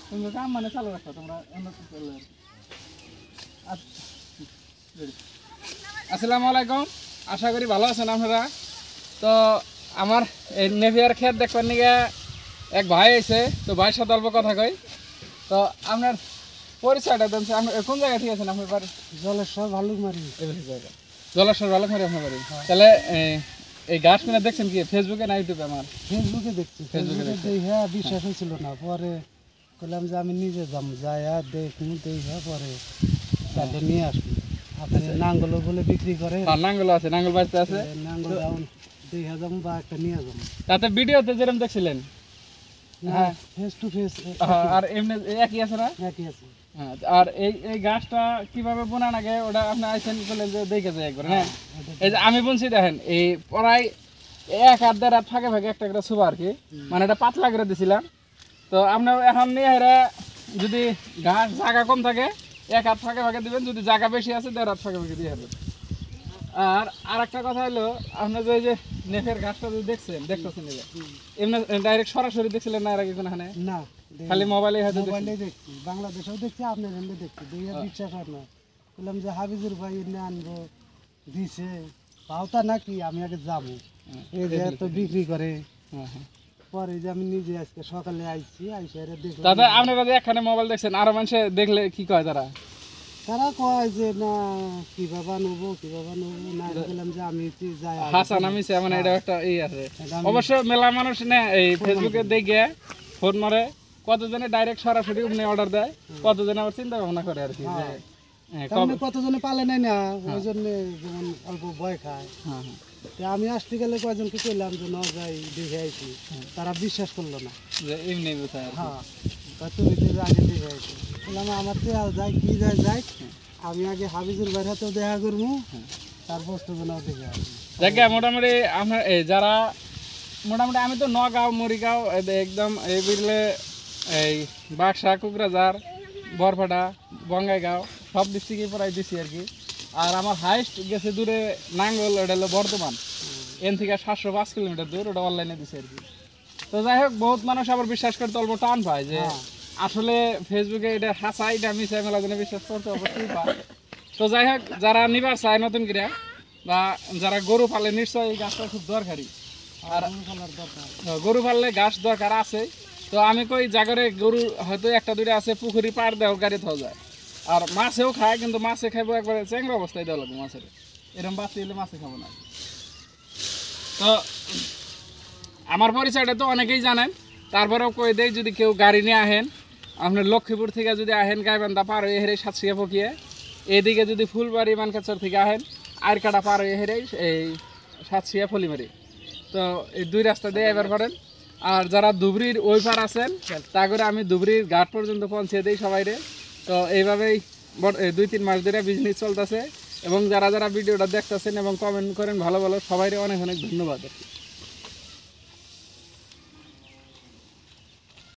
তোমরা কাম মানে চালু রাখো তোমরা উন্নত করলে। আসসালামু আলাইকুম, আশা করি ভালো আছেন আপনারা। তো আমার এই নেভিয়ার ক্ষেত দেখবার নিয়ে এক ভাই আছে, তো ভাইয়ের সাথে অল্প কথা কই। তো আপনার পরিচয়টা দেন, আপনি কোন জায়গা ঠিক আছেন? আপনার বাড়ি জলেশ্বর ভালুকমারি। জলেশ্বর ভালুকমারি আপনার বাড়ি। তাহলে এই গাছ কিনা দেখছেন কি ফেসবুকে না ইউটিউবে? আমার ফেসবুকে দেখছি, ফেসবুকে দেখে বিশ্বাস হয়েছিল না, পরে বললাম যে আমি নিজে যাম, যাই দেখুন দেখে পরে তাকে নিয়ে আসবো। আপনি নাঙ্গল বলে বিক্রি করে, নাঙ্গল আছে, নাঙ্গল বাড়িতে আছে, নাঙ্গল যাও দেখে যাবো বা একটা নিয়ে যাবো। তাতে ভিডিওতে যেরকম দেখছিলেন হ্যাঁ ফেস টু ফেস আর এমনি একই আছে না? একই আছে। হ্যাঁ, আর এই গাছটা কিভাবে বোনা লাগে ওটা আপনি আইসেন বললেন যে দেখে যায় একবার। হ্যাঁ, এই যে আমি বলছি দেখেন, এই প্রায় 1-1.5 রাত ফাঁকে ফাঁকে একটা একটা শুভ আর কি, মানে এটা পাতলা করে দিছিলাম। তো আপনার এখন নিয়ে হেরা যদি গাছ জায়গা কম থাকে 1 হাত ফাঁকে ফাঁকে দিবেন, যদি জায়গা বেশি আছে 1.5 হাত ফাঁকে ফাঁকে দিয়ে যাবেন। আর একটা কথা হলো, আপনি যে নেফের গাছটা যদি দেখতেছেন এমনি ডাইরেক্ট সরাসরি দেখছিলেন না এর আগে কোনখানে? না, খালি মোবাইলে হয়তো দেখছি, বাংলাদেশেও দেখছি, আপনার এমনি দেখছি, দেখে বিশ্বাস হয় না। বললাম যে হাবিজুর ভাই এনে আনবো দিছে পাওতা নাকি, আমি আগে যাবো, এই যে তো বিক্রি করে। পরে যে আমি নিজে আজকে সকালে আইছি, আইসে দেখলাম। দাদা আপনারা যে একখানে মোবাইল দেখছেন, আরো মানুষে দেখলে কি কয় তারা? তারা কয় যে না কিভাবে নেবো না, বললাম যে আমি যাই হাসান আমি মানে এটা একটা এই আছে। অবশ্য মেলা মানুষ না এই ফেসবুকে দেখে ফোন মারে, কতজনে ডাইরেক্ট সরাসরি অর্ডার দেয়, কতজনে আবার চিন্তা ভাবনা করে আর কি। কতজনে পালে নাই না, ওই জন্য যেমন অল্প ভয় খায়। আমি আসতে গেলে কয়জনকে কইলাম যে না যাই দেখে আইছি, তারা বিশ্বাস করলো না যে এমনি কোথায়। হ্যাঁ, তুমি তো আগে দেখে আইছি। বললাম আমার তো আর যাই কি যাই, আমি আগে হাবিজুর ভাইয়ের হাতেও দেখা করবো, তার বস্তুগুলোও দেখে আসবো। দেখে মোটামুটি আপনার যারা মোটামুটি আমি তো নগাঁও, মরিগাঁও, একদম এই বুঝলে এই বাক্সা, কোকরাঝার, বরপাটা, বঙ্গাইগাঁও সব ডিস্ট্রিক্টে প্রায় দিছি আর কি। আর আমার হাইস্ট গেছে দূরে নাঙ্গল, ওটা হলো বর্ধমান, এন থেকে 705 কিলোমিটার দূর, ওটা অনলাইনে দিছে আর কি। তো যাই হোক, বহুত মানুষ আবার বিশ্বাস করতে অল্প টান পায় যে আসলে ফেসবুকে এটা হাসা এটা মিশাই মেলা জন্য বিশ্বাস করতে অবশ্যই পায়। তো যাই হোক, যারা নিবার চায় নতুন করে বা যারা গরু পালে নিশ্চয়ই এই গাছটা খুব দরকারি। আর গরু পাললে গাছ দরকার আছে। তো আমি কই জাগরে গরু হয়তো 1-2টা আছে, পুকুরি পার দেওয়া গাড়ি থাকা যায়। আর মাছেও খায়, কিন্তু মাছে খাইবো একবারে চ্যাংরা অবস্থায় দেওয়া লাগবে মাছের, এরকম বাচ্চা দিলে মাছে খাবো না। তো আমার পরিচয়টা তো অনেকেই জানেন, তারপরেও কই দেই, যদি কেউ গাড়ি নিয়ে আহেন, আপনার লক্ষ্মীপুর থেকে যদি আহেন গাইবান্ধা পার হয়ে হেরে সাতশিয়া পকিয়ে, এইদিকে যদি ফুলবাড়ি মানকাচর থেকে আহেন আরকাটা পার হয়ে হেরে এই সাতশিয়া ফলিমারি, তো এই 2 রাস্তা দিয়ে এবার করেন। আর যারা ধুবড়ির ওই পার আছেন, তা করে আমি ধুবড়ির ঘাট পর্যন্ত পৌঁছে দিই সবাইরে। তো এইভাবেই 2-3 মাস ধরে বিজনেস চলতেছে। এবং যারা যারা ভিডিওটা দেখতেছেন এবং কমেন্ট করেন ভালো ভালো, সবাইরে অনেক অনেক ধন্যবাদ আর কি।